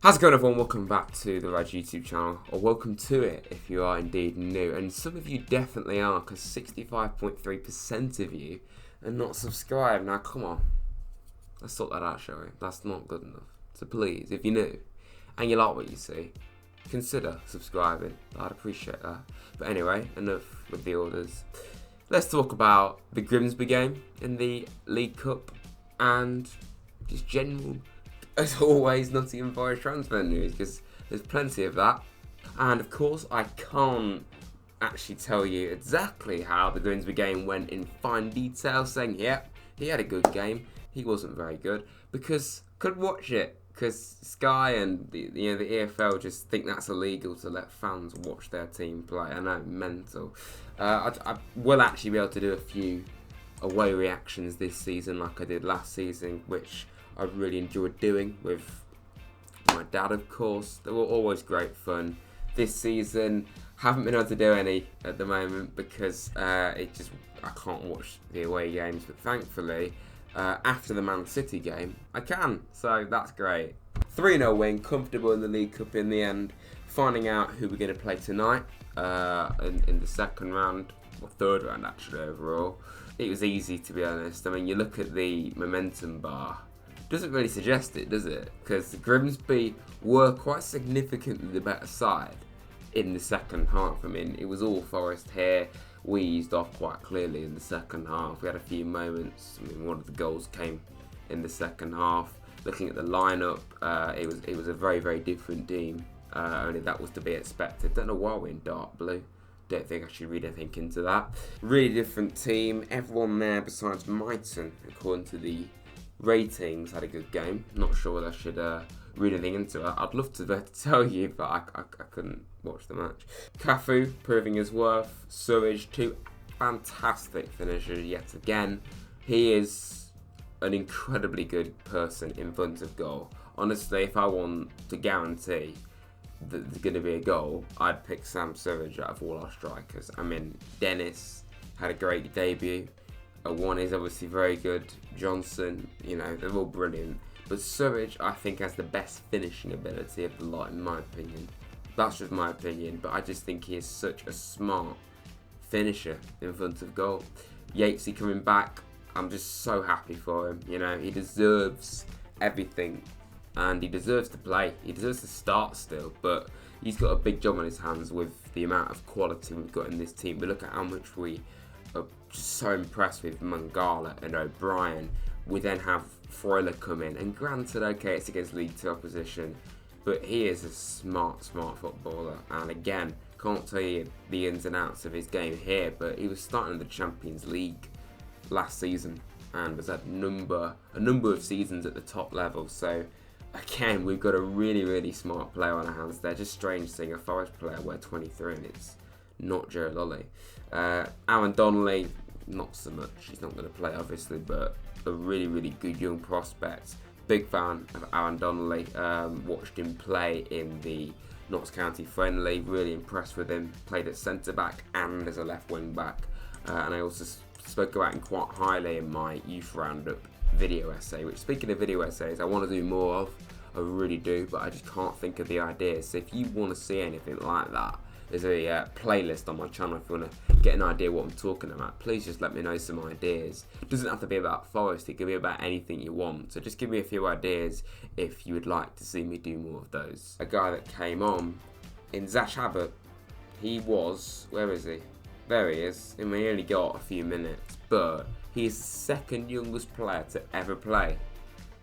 How's it going, everyone? Welcome back to the Rads YouTube channel, or welcome to it if you are indeed new, and some of you definitely are, because 65.3% of you are not subscribed. Now come on, let's sort that out, shall we? That's not good enough. So please, if you're new and you like what you see, consider subscribing. I'd appreciate that. But anyway, enough with the orders. Let's talk about the Grimsby game in the League Cup and just general, as always, Nottingham Forest transfer news, because there's plenty of that. And of course, I can't actually tell you exactly how the Grimsby game went in fine detail, saying, yeah, he had a good game, he wasn't very good, because couldn't watch it, because Sky and the EFL just think that's illegal to let fans watch their team play. I know, mental. I will actually be able to do a few away reactions this season like I did last season, which I really enjoyed doing with my dad, of course. They were always great fun. This season, haven't been able to do any at the moment because I can't watch the away games. But thankfully, after the Man City game, I can. So that's great. 3-0 win, comfortable in the League Cup in the end. Finding out who we're going to play tonight in the second round, or third round actually overall. It was easy, to be honest. I mean, you look at the momentum bar. Doesn't really suggest it, does it? Because Grimsby were quite significantly the better side in the second half. I mean, it was all Forest here. We eased off quite clearly in the second half. We had a few moments. I mean, one of the goals came in the second half. Looking at the lineup, it was a very, very different team. Only that was to be expected. Don't know why we're in dark blue. Don't think I should read anything into that. Really different team. Everyone there besides Mighton, according to the ratings, had a good game. Not sure whether I should read anything into it. I'd love to be able to tell you, but I couldn't watch the match. Cafu proving his worth. Surridge, two fantastic finishers yet again. He is an incredibly good person in front of goal. Honestly, if I want to guarantee that there's going to be a goal, I'd pick Sam Surridge out of all our strikers. I mean, Dennis had a great debut. One is obviously very good. Johnson, they're all brilliant. But Surridge, I think, has the best finishing ability of the lot, in my opinion. That's just my opinion, but I just think he is such a smart finisher in front of goal. Yatesy coming back, I'm just so happy for him. He deserves everything, and he deserves to play. He deserves to start still, but he's got a big job on his hands with the amount of quality we've got in this team. But look at how much we are just so impressed with Mangala and O'Brien. We then have Freuler come in, and granted, okay, it's against League 2 opposition, but he is a smart footballer. And again, can't tell you the ins and outs of his game here, but he was starting in the Champions League last season and has had a number of seasons at the top level. So again, we've got a really, really smart player on our hands there. Just strange seeing a Forest player wear 23 and it's not Joe Lolly. Aaron Donnelly, not so much. He's not going to play, obviously, but a really, really good young prospect. Big fan of Aaron Donnelly. Watched him play in the Notts County friendly. Really impressed with him. Played at centre back and as a left wing back. And I also spoke about him quite highly in my youth roundup video essay. Which, speaking of video essays, I want to do more of. I really do, but I just can't think of the ideas. So if you want to see anything like that, there's a playlist on my channel if you want to get an idea what I'm talking about. Please just let me know some ideas. It doesn't have to be about Forest, it can be about anything you want. So just give me a few ideas if you would like to see me do more of those. A guy that came on in Zash Abbott, he was, where is he? There he is. I mean, he only got a few minutes, but he's the second youngest player to ever play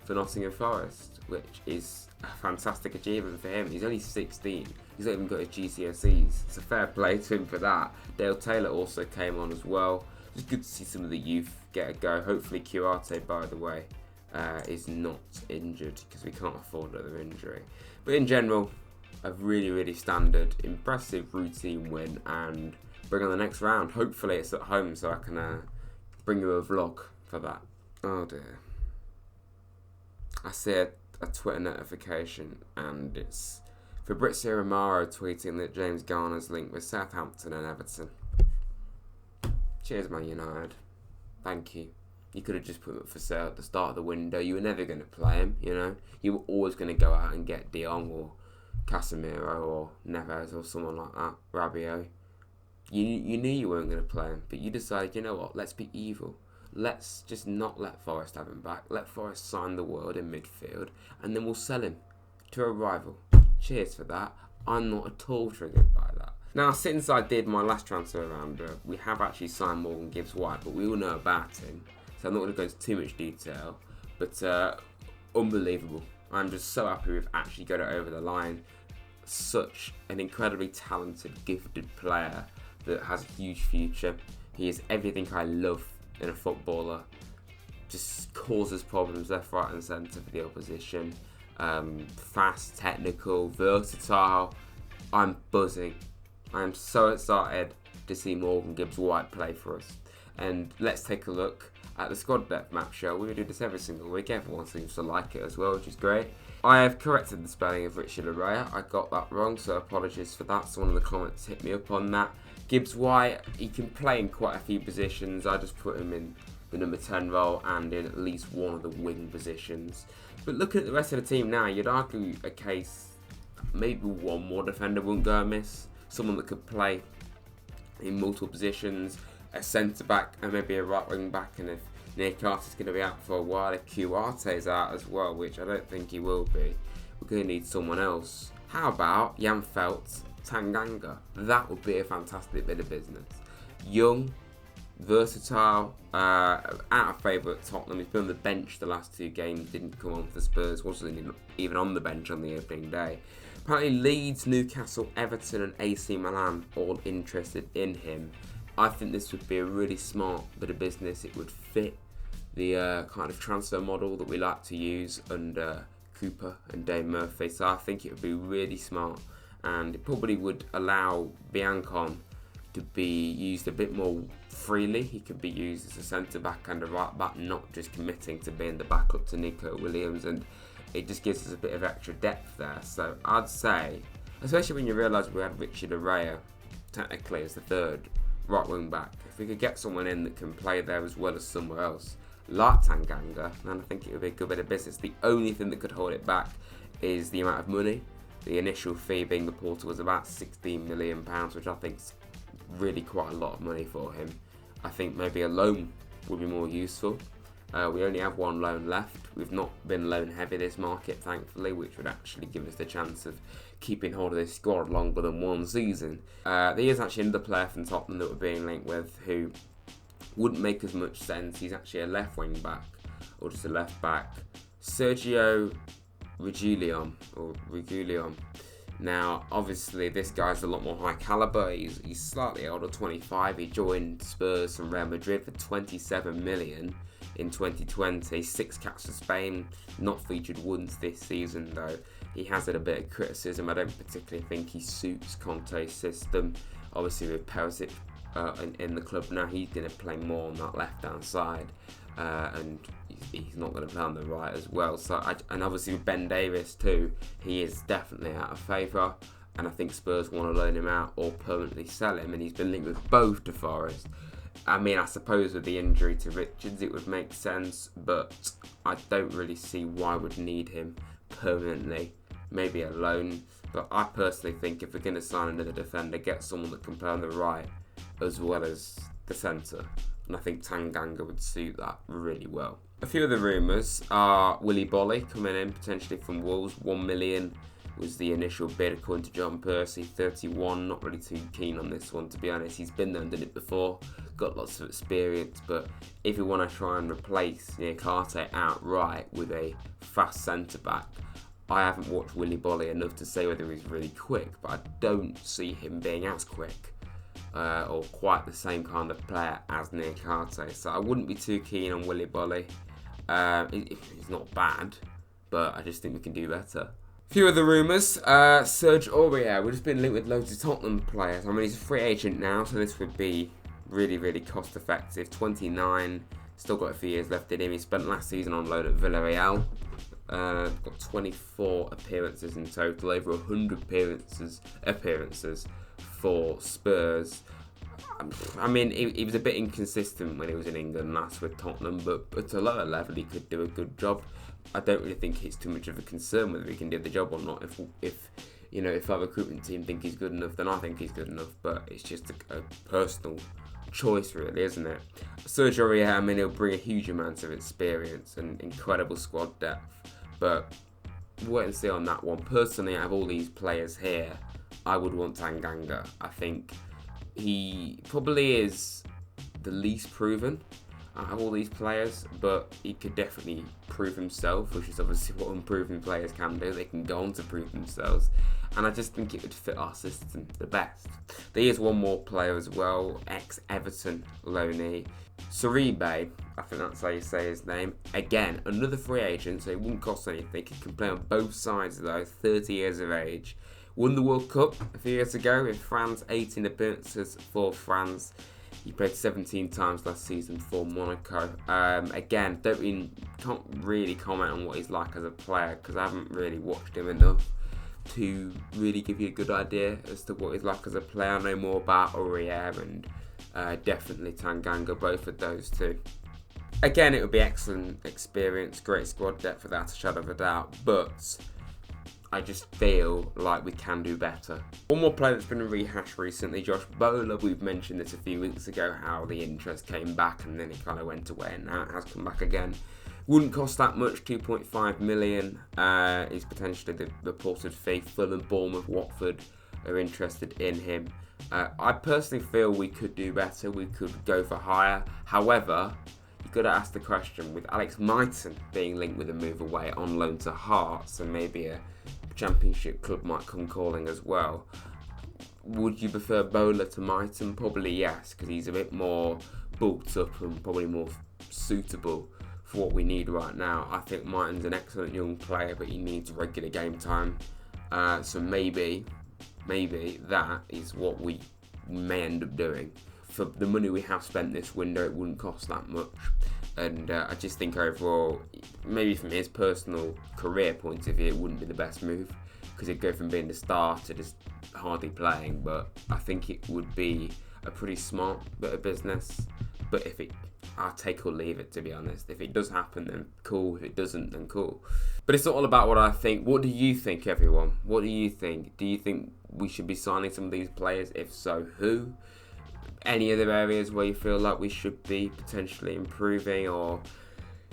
for Nottingham Forest, which is a fantastic achievement for him. He's only 16. He's not even got his GCSEs. It's a fair play to him for that. Dale Taylor also came on as well. It's good to see some of the youth get a go. Hopefully Curate, by the way, is not injured, because we can't afford another injury. But in general, a really, really standard, impressive routine win, and bring on the next round. Hopefully it's at home so I can bring you a vlog for that. Oh dear. I see a Twitter notification, and it's Fabrizio Romero tweeting that James Garner's linked with Southampton and Everton. Cheers, Man United. Thank you. You could have just put him up for sale at the start of the window. You were never going to play him, you know. You were always going to go out and get De Jong or Casemiro or Neves or someone like that, Rabiot. You knew you weren't going to play him, but you decided, you know what, let's be evil. Let's just not let Forest have him back. Let Forest sign the world in midfield, and then we'll sell him to a rival. Cheers for that. I'm not at all triggered by that. Now, since I did my last transfer round, we have actually signed Morgan Gibbs-White, but we all know about him, so I'm not going to go into too much detail. But unbelievable. I'm just so happy we've actually got it over the line. Such an incredibly talented, gifted player that has a huge future. He is everything I love in a footballer. Just causes problems left, right and centre for the opposition. Fast, technical, versatile. I'm buzzing. I'm so excited to see Morgan Gibbs-White play for us. And let's take a look at the squad depth map, shall we? We do this every single week. Everyone seems to like it as well, which is great. I have corrected the spelling of Richard Araya. I got that wrong, so apologies for that. So one of the comments hit me up on that. Gibbs-White, he can play in quite a few positions. I just put him in the number 10 role and in at least one of the wing positions. But looking at the rest of the team now, you'd argue a case maybe one more defender wouldn't go amiss. Someone that could play in multiple positions, a centre-back and maybe a right wing-back. And if Nick Carter's going to be out for a while, if Kuate's out as well, which I don't think he will be, we're going to need someone else. How about Janfeldt Tanganga? That would be a fantastic bit of business. Young, versatile, out of favour at Tottenham. He's been on the bench the last 2 games, didn't come on for Spurs, wasn't even on the bench on the opening day. Apparently Leeds, Newcastle, Everton and AC Milan all interested in him. I think this would be a really smart bit of business. It would fit the kind of transfer model that we like to use under Cooper and Dave Murphy. So I think it would be really smart, and it probably would allow Biancon to be used a bit more freely. He could be used as a centre-back and a right-back, not just committing to being the backup to Nico Williams, and it just gives us a bit of extra depth there. So I'd say, especially when you realise we had Richard Araya technically as the third right wing back, if we could get someone in that can play there as well as somewhere else, like Tanganga, then I think it would be a good bit of business. The only thing that could hold it back is the amount of money. The initial fee being the Porter was about £16 million, which I think is really quite a lot of money for him. I think maybe a loan would be more useful. We only have one loan left. We've not been loan heavy this market, thankfully, which would actually give us the chance of keeping hold of this squad longer than 1 season. There is actually another player from Tottenham that we're being linked with who wouldn't make as much sense. He's actually a left wing back, or just a left back. Sergio Reguilon. Now, obviously, this guy's a lot more high calibre. He's slightly older, 25. He joined Spurs from Real Madrid for 27 million in 2020. 6 caps for Spain. Not featured once this season, though. He has had a bit of criticism. I don't particularly think he suits Conte's system. Obviously, with Perisic in the club now, he's going to play more on that left-hand side. And he's not going to play on the right as well. And obviously with Ben Davies too, he is definitely out of favour. And I think Spurs want to loan him out or permanently sell him. And he's been linked with both to Forest. I mean, I suppose with the injury to Richards, it would make sense. But I don't really see why we'd need him permanently. Maybe a loan. But I personally think if we're going to sign another defender, get someone that can play on the right as well as the centre. And I think Tanganga would suit that really well. A few of the rumours are Willy Bolly coming in potentially from Wolves. 1 million was the initial bid according to John Percy. 31, not really too keen on this one, to be honest. He's been there and done it before, got lots of experience, but if you want to try and replace Niakate outright with a fast centre-back, I haven't watched Willy Bolly enough to say whether he's really quick, but I don't see him being as quick. Or quite the same kind of player as Niakate. So I wouldn't be too keen on Willy Bolly. He's not bad, but I just think we can do better. A few other rumours. Serge Aurier. We've just been linked with loads of Tottenham players. I mean, he's a free agent now, so this would be really, really cost effective. 29, still got a few years left in him. He spent last season on loan at Villarreal. Got 24 appearances in total, over 100 appearances for Spurs. I mean, he was a bit inconsistent when he was in England last with Tottenham, but at a lower level he could do a good job. I don't really think it's too much of a concern whether he can do the job or not. If our recruitment team think he's good enough, then I think he's good enough. But it's just a personal choice, really, isn't it? Sergio Aurier, I mean, he'll bring a huge amount of experience and incredible squad depth. But wait and see on that one. Personally, out of all these players here, I would want Tanganga. I think he probably is the least proven out of all these players, but he could definitely prove himself, which is obviously what unproven players can do. They can go on to prove themselves, and I just think it would fit our system the best. There is one more player as well, ex-Everton loanee, Suribe, I think that's how you say his name. Again, another free agent, so it wouldn't cost anything. He can play on both sides though, 30 years of age. Won the World Cup a few years ago with France, 18 appearances for France. He played 17 times last season for Monaco. Again, can't really comment on what he's like as a player because I haven't really watched him enough to really give you a good idea as to what he's like as a player. I know more about Aurier and definitely Tanganga, both of those two. Again, it would be excellent experience, great squad depth without a shadow of a doubt, but I just feel like we can do better. One more player that's been rehashed recently, Josh Bowler. We've mentioned this a few weeks ago, how the interest came back and then it kind of went away, and now it has come back again. Wouldn't cost that much, 2.5 million is potentially the reported fee. Fulham, Bournemouth, Watford are interested in him. I personally feel we could do better. We could go for higher. However, you've got to ask the question, with Alex Mighton being linked with a move away on loan to Hearts, and maybe a Championship club might come calling as well, would you prefer Bowler to Mighton? Probably yes, because he's a bit more bulked up and probably more suitable for what we need right now. I think Mighton's an excellent young player, but he needs regular game time. So maybe that is what we may end up doing. For the money we have spent this window, it wouldn't cost that much. And I just think overall, maybe from his personal career point of view, it wouldn't be the best move because he'd go from being the star to just hardly playing. But I think it would be a pretty smart bit of business. But I'll take or leave it, to be honest. If it does happen, then cool. If it doesn't, then cool. But it's not all about what I think. What do you think, everyone? What do you think? Do you think we should be signing some of these players? If so, who? Any other areas where you feel like we should be potentially improving or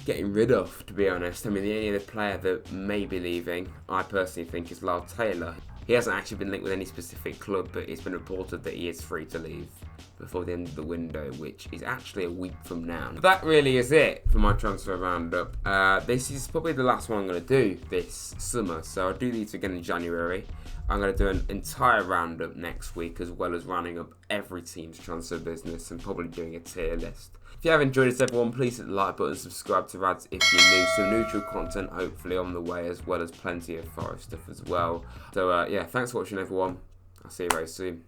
getting rid of, to be honest? I mean, the only other player that may be leaving, I personally think, is Lyle Taylor. He hasn't actually been linked with any specific club, but it's been reported that he is free to leave before the end of the window, which is actually a week from now. But that really is it for my transfer roundup. This is probably the last one I'm going to do this summer, so I'll do these again in January. I'm going to do an entire roundup next week, as well as rounding up every team's transfer business and probably doing a tier list. If you have enjoyed this, everyone, please hit the like button, subscribe to Rads if you're new. Some neutral content hopefully on the way, as well as plenty of Forest stuff as well. So yeah, thanks for watching, everyone. I'll see you very soon.